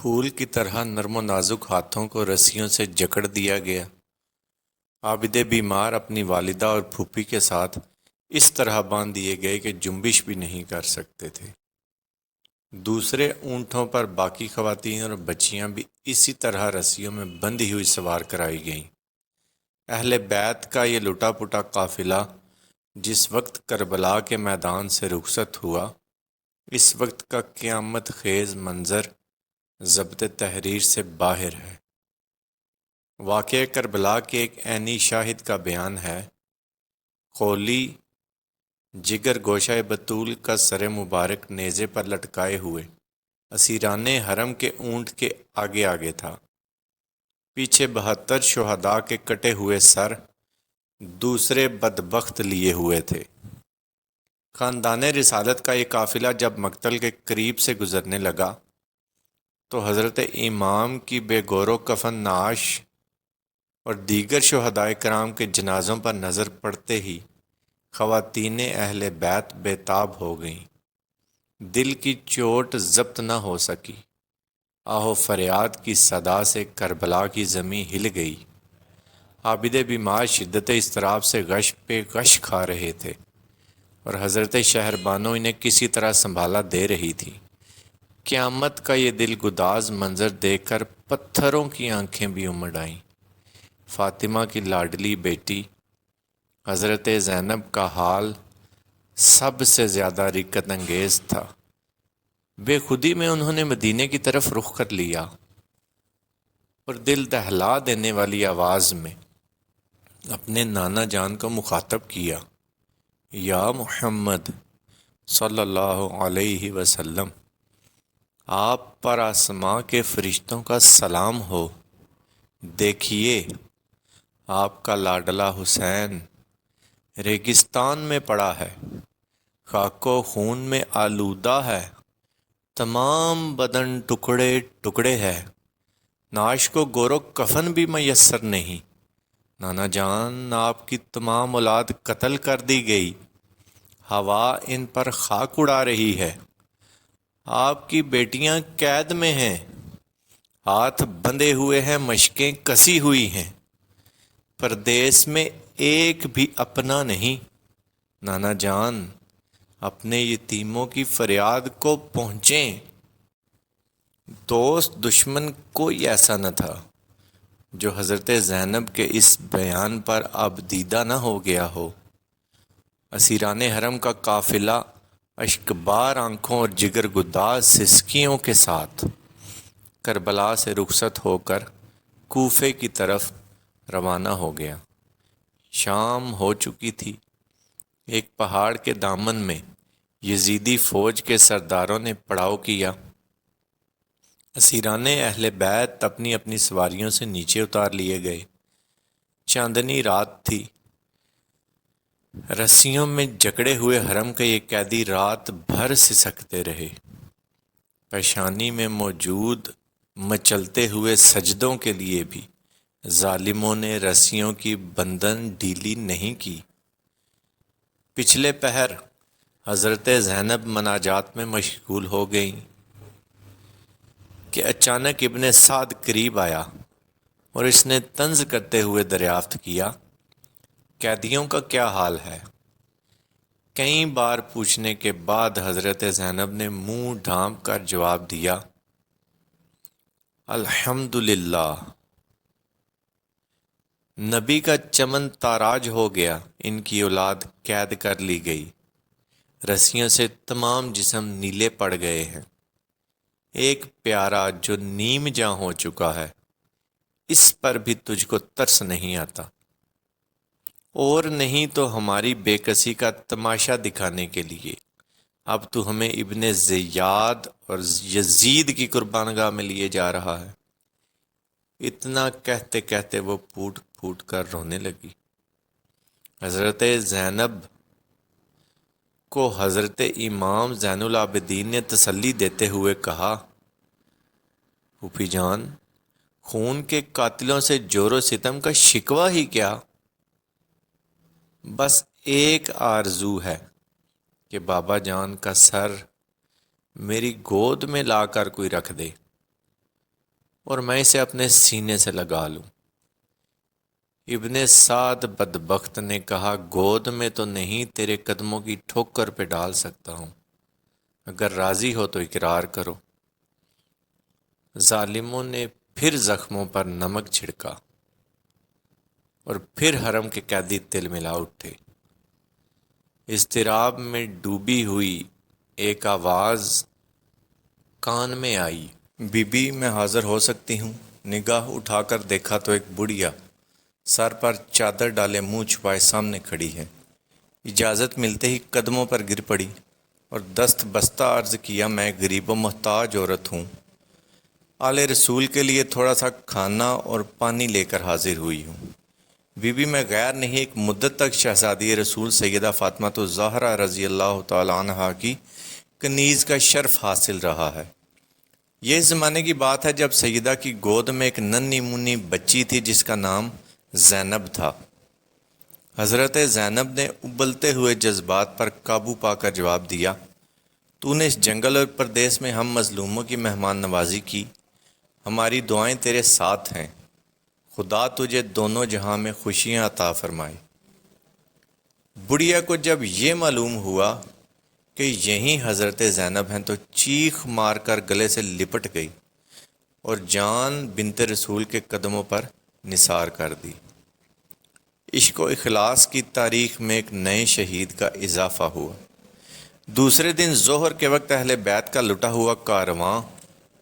پھول کی طرح نرم و نازک ہاتھوں کو رسیوں سے جکڑ دیا گیا۔ عابد بیمار اپنی والدہ اور پھوپھی کے ساتھ اس طرح باندھ دیے گئے کہ جنبش بھی نہیں کر سکتے تھے۔ دوسرے اونٹوں پر باقی خواتین اور بچیاں بھی اسی طرح رسیوں میں بندھی ہوئی سوار کرائی گئیں۔ اہل بیت کا یہ لٹا پٹا قافلہ جس وقت کربلا کے میدان سے رخصت ہوا، اس وقت کا قیامت خیز منظر ضبط تحریر سے باہر ہے۔ واقعہ کربلا کے ایک عینی شاہد کا بیان ہے۔ قولی جگر گوشہ بطول کا سر مبارک نیزے پر لٹکائے ہوئے اسیران حرم کے اونٹ کے آگے آگے تھا۔ پیچھے 72 شہداء کے کٹے ہوئے سر دوسرے بدبخت لیے ہوئے تھے۔ خاندان رسالت کا یہ قافلہ جب مقتل کے قریب سے گزرنے لگا تو حضرت امام کی بے گور و کفن نعش اور دیگر شہداء کرام کے جنازوں پر نظر پڑتے ہی خواتین اہل بیت بے تاب ہو گئیں۔ دل کی چوٹ ضبط نہ ہو سکی۔ آہ و فریاد کی صدا سے کربلا کی زمین ہل گئی۔ عابد بیمار شدت اضطراب سے غش پہ غش کھا رہے تھے اور حضرت شہربانو انہیں کسی طرح سنبھالا دے رہی تھی۔ قیامت کا یہ دل گداز منظر دیکھ کر پتھروں کی آنکھیں بھی امڑ آئیں۔ فاطمہ کی لاڈلی بیٹی حضرت زینب کا حال سب سے زیادہ رقت انگیز تھا۔ بے خودی میں انہوں نے مدینے کی طرف رخ کر لیا اور دل دہلا دینے والی آواز میں اپنے نانا جان کو مخاطب کیا، یا محمد صلی اللہ علیہ وسلم، آپ پر آسماں کے فرشتوں کا سلام ہو۔ دیکھیے آپ کا لاڈلا حسین ریگستان میں پڑا ہے، خاک و خون میں آلودہ ہے، تمام بدن ٹکڑے ٹکڑے ہے، نعش کو گور و کفن بھی میسر نہیں۔ نانا جان، آپ کی تمام اولاد قتل کر دی گئی، ہوا ان پر خاک اڑا رہی ہے۔ آپ کی بیٹیاں قید میں ہیں، ہاتھ بندھے ہوئے ہیں، مشقیں کسی ہوئی ہیں، پردیس میں ایک بھی اپنا نہیں۔ نانا جان، اپنے یتیموں کی فریاد کو پہنچیں۔ دوست دشمن کوئی ایسا نہ تھا جو حضرت زینب کے اس بیان پر اب دیدہ نہ ہو گیا ہو۔ اسیران حرم کا قافلہ اشکبار آنکھوں اور جگر گداز سسکیوں کے ساتھ کربلا سے رخصت ہو کر کوفے کی طرف روانہ ہو گیا۔ شام ہو چکی تھی۔ ایک پہاڑ کے دامن میں یزیدی فوج کے سرداروں نے پڑاؤ کیا۔ اسیران اہل بیت اپنی اپنی سواریوں سے نیچے اتار لیے گئے۔ چاندنی رات تھی۔ رسیوں میں جکڑے ہوئے حرم کے یہ قیدی رات بھر سسکتے رہے۔ پیشانی میں موجود مچلتے ہوئے سجدوں کے لیے بھی ظالموں نے رسیوں کی بندن ڈھیلی نہیں کی۔ پچھلے پہر حضرت زینب مناجات میں مشغول ہو گئیں کہ اچانک ابن سعد قریب آیا اور اس نے طنز کرتے ہوئے دریافت کیا، قیدیوں کا کیا حال ہے؟ کئی بار پوچھنے کے بعد حضرت زینب نے منہ ڈھانپ کر جواب دیا، الحمدللہ، نبی کا چمن تاراج ہو گیا، ان کی اولاد قید کر لی گئی، رسیوں سے تمام جسم نیلے پڑ گئے ہیں، ایک پیارا جو نیم جاں ہو چکا ہے، اس پر بھی تجھ کو ترس نہیں آتا، اور نہیں تو ہماری بے کسی کا تماشا دکھانے کے لیے اب تو ہمیں ابن زیاد اور یزید کی قربانگاہ میں لیے جا رہا ہے۔ اتنا کہتے کہتے وہ پھوٹ پھوٹ کر رونے لگی۔ حضرت زینب کو حضرت امام زین العابدین نے تسلی دیتے ہوئے کہا، پھوپھی جان، خون کے قاتلوں سے جور و ستم کا شکوہ ہی کیا؟ بس ایک آرزو ہے کہ بابا جان کا سر میری گود میں لا کر کوئی رکھ دے۔ اور میں اسے اپنے سینے سے لگا لوں۔ ابن سعد بدبخت نے کہا، گود میں تو نہیں، تیرے قدموں کی ٹھوکر پہ ڈال سکتا ہوں، اگر راضی ہو تو اقرار کرو۔ ظالموں نے پھر زخموں پر نمک چھڑکا اور پھر حرم کے قیدی تل ملا اٹھے۔ اضطراب میں ڈوبی ہوئی ایک آواز کان میں آئی، بی بی میں حاضر ہو سکتی ہوں؟ نگاہ اٹھا کر دیکھا تو ایک بڑھیا سر پر چادر ڈالے منہ چھپائے سامنے کھڑی ہے۔ اجازت ملتے ہی قدموں پر گر پڑی اور دست بستہ عرض کیا، میں غریب و محتاج عورت ہوں، آل رسول کے لیے تھوڑا سا کھانا اور پانی لے کر حاضر ہوئی ہوں۔ بی بی میں غیر نہیں، ایک مدت تک شہزادی رسول سیدہ فاطمہ الزہرا رضی اللہ تعالی عنہا کی کنیز کا شرف حاصل رہا ہے۔ یہ اس زمانے کی بات ہے جب سیدہ کی گود میں ایک ننھی منھی بچی تھی جس کا نام زینب تھا۔ حضرت زینب نے ابلتے ہوئے جذبات پر قابو پا کر جواب دیا، تو نے اس جنگل اور پردیس میں ہم مظلوموں کی مہمان نوازی کی، ہماری دعائیں تیرے ساتھ ہیں، خدا تجھے دونوں جہاں میں خوشیاں عطا فرمائے۔ بڑھیا کو جب یہ معلوم ہوا کہ یہیں حضرت زینب ہیں تو چیخ مار کر گلے سے لپٹ گئی اور جان بنت رسول کے قدموں پر نثار کر دی۔ عشق و اخلاص کی تاریخ میں ایک نئے شہید کا اضافہ ہوا۔ دوسرے دن ظہر کے وقت اہل بیت کا لٹا ہوا کارواں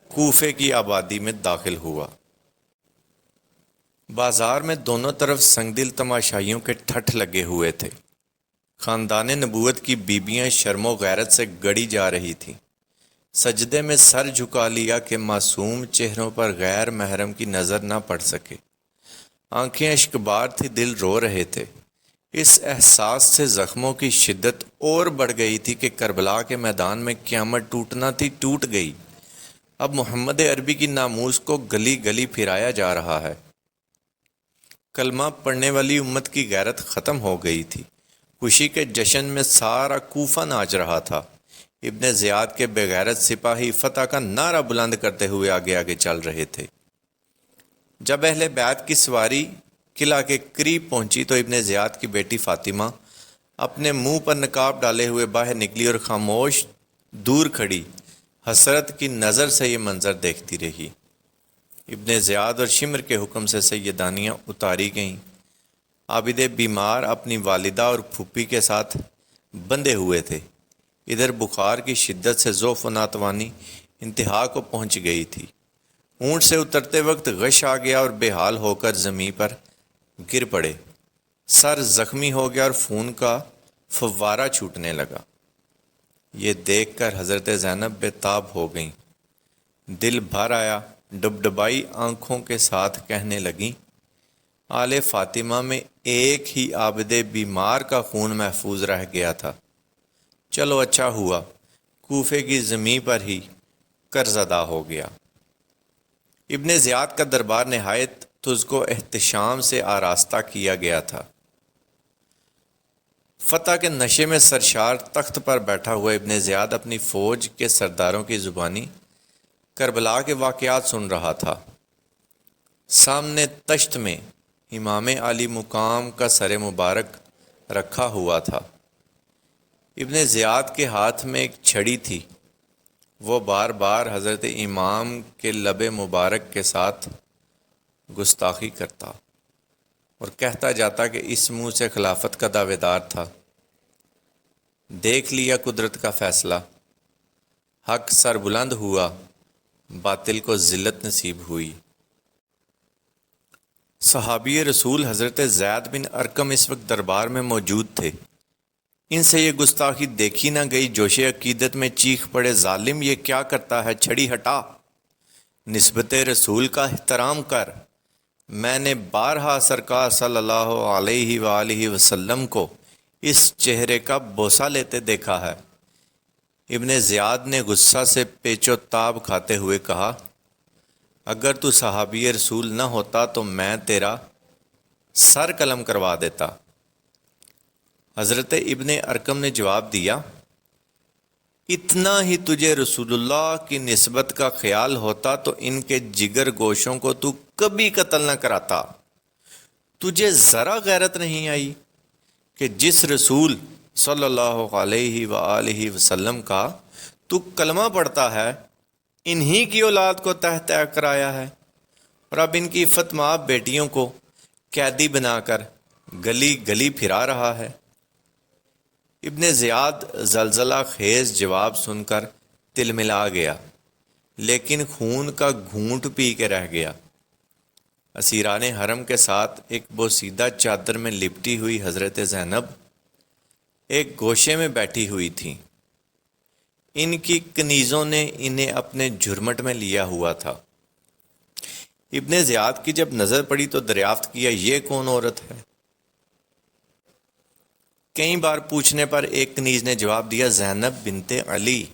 کوفے کی آبادی میں داخل ہوا۔ بازار میں دونوں طرف سنگدل تماشائیوں کے ٹھٹھ لگے ہوئے تھے۔ خاندان نبوت کی بیبیاں شرم و غیرت سے گڑی جا رہی تھیں، سجدے میں سر جھکا لیا کہ معصوم چہروں پر غیر محرم کی نظر نہ پڑ سکے۔ آنکھیں اشکبار تھی، دل رو رہے تھے۔ اس احساس سے زخموں کی شدت اور بڑھ گئی تھی کہ کربلا کے میدان میں قیامت ٹوٹنا تھی، ٹوٹ گئی۔ اب محمد عربی کی ناموس کو گلی گلی پھرایا جا رہا ہے۔ کلمہ پڑھنے والی امت کی غیرت ختم ہو گئی تھی۔ خوشی کے جشن میں سارا کوفہ ناچ رہا تھا۔ ابن زیاد کے بغیرت سپاہی فتح کا نعرہ بلند کرتے ہوئے آگے آگے چل رہے تھے۔ جب اہل بیت کی سواری قلعہ کے قریب پہنچی تو ابن زیاد کی بیٹی فاطمہ اپنے منہ پر نقاب ڈالے ہوئے باہر نکلی اور خاموش دور کھڑی حسرت کی نظر سے یہ منظر دیکھتی رہی۔ ابن زیاد اور شمر کے حکم سے سیدانیاں اتاری گئیں۔ عابد بیمار اپنی والدہ اور پھوپھی کے ساتھ بندھے ہوئے تھے۔ ادھر بخار کی شدت سے ضعف و ناتوانی انتہا کو پہنچ گئی تھی۔ اونٹ سے اترتے وقت غش آ گیا اور بے حال ہو کر زمین پر گر پڑے۔ سر زخمی ہو گیا اور خون کا فوارہ چھوٹنے لگا۔ یہ دیکھ کر حضرت زینب بے تاب ہو گئیں۔ دل بھر آیا، ڈبڈبائی آنکھوں کے ساتھ کہنے لگیں، آل فاطمہ میں ایک ہی عابد بیمار کا خون محفوظ رہ گیا تھا، چلو اچھا ہوا کوفے کی زمین پر ہی قرض ادا ہو گیا۔ ابن زیاد کا دربار نہایت تزک و احتشام سے آراستہ کیا گیا تھا۔ فتح کے نشے میں سرشار تخت پر بیٹھا ہوا ابن زیاد اپنی فوج کے سرداروں کی زبانی کربلا کے واقعات سن رہا تھا۔ سامنے تشت میں امام علی مقام کا سر مبارک رکھا ہوا تھا۔ ابن زیاد کے ہاتھ میں ایک چھڑی تھی۔ وہ بار بار حضرت امام کے لب مبارک کے ساتھ گستاخی کرتا اور کہتا جاتا کہ اس منہ سے خلافت کا دعوے دار تھا۔ دیکھ لیا قدرت کا فیصلہ، حق سر بلند ہوا، باطل کو ذلت نصیب ہوئی۔ صحابی رسول حضرت زید بن ارقم اس وقت دربار میں موجود تھے۔ ان سے یہ گستاخی دیکھی نہ گئی۔ جوش عقیدت میں چیخ پڑے، ظالم یہ کیا کرتا ہے، چھڑی ہٹا، نسبت رسول کا احترام کر۔ میں نے بارہا سرکار صلی اللہ علیہ وآلہ وسلم کو اس چہرے کا بوسہ لیتے دیکھا ہے۔ ابن زیاد نے غصہ سے پیچ و تاب کھاتے ہوئے کہا، اگر تو صحابی رسول نہ ہوتا تو میں تیرا سر قلم کروا دیتا۔ حضرت ابن ارقم نے جواب دیا، اتنا ہی تجھے رسول اللہ کی نسبت کا خیال ہوتا تو ان کے جگر گوشوں کو تو کبھی قتل نہ کراتا۔ تجھے ذرا غیرت نہیں آئی کہ جس رسول صلی اللہ علیہ وآلہ وسلم کا تو کلمہ پڑھتا ہے، انہی کی اولاد کو تحت کرایا ہے، اور اب ان کی عفت مآب بیٹیوں کو قیدی بنا کر گلی گلی پھرا رہا ہے۔ ابن زیاد زلزلہ خیز جواب سن کر تلملا گیا، لیکن خون کا گھونٹ پی کے رہ گیا۔ اسیران حرم کے ساتھ ایک بوسیدہ چادر میں لپٹی ہوئی حضرت زینب ایک گوشے میں بیٹھی ہوئی تھیں۔ ان کی کنیزوں نے انہیں اپنے جھرمٹ میں لیا ہوا تھا۔ ابن زیاد کی جب نظر پڑی تو دریافت کیا، یہ کون عورت ہے؟ کئی بار پوچھنے پر ایک کنیز نے جواب دیا، زینب بنت علی۔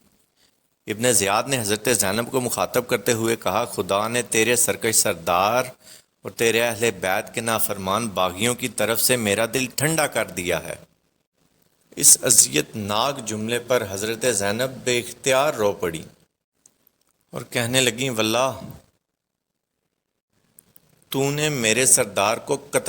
ابن زیاد نے حضرت زینب کو مخاطب کرتے ہوئے کہا، خدا نے تیرے سرکش سردار اور تیرے اہل بیت کے نافرمان باغیوں کی طرف سے میرا دل ٹھنڈا کر دیا ہے۔ اس اذیت ناک جملے پر حضرت زینب بے اختیار رو پڑی اور کہنے لگیں، واللہ تو نے میرے سردار کو قتل